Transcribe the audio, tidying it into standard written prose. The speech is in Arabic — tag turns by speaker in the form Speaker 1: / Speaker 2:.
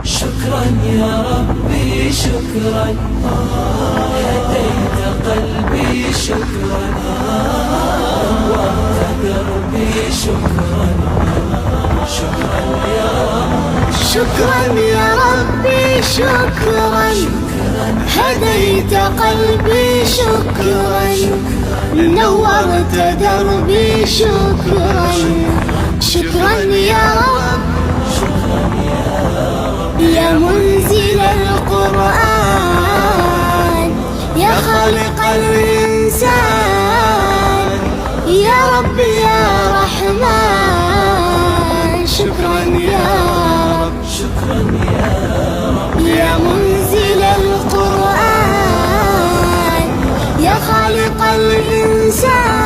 Speaker 1: شكرا يا ربي شكرا، هديت قلبي شكرا، نورت دربي شكرا. شكرا يا رب،
Speaker 2: شكرا يا ربي شكرا، هديت قلبي شكرا، نورت دربي شكرا. شكرا يا رب، يا منزل القرآن، يا خالق الإنسان، يا رب يا رحمن. شكرا يا رب،
Speaker 1: شكرا يا رب،
Speaker 2: يا منزل القرآن، يا خالق الإنسان،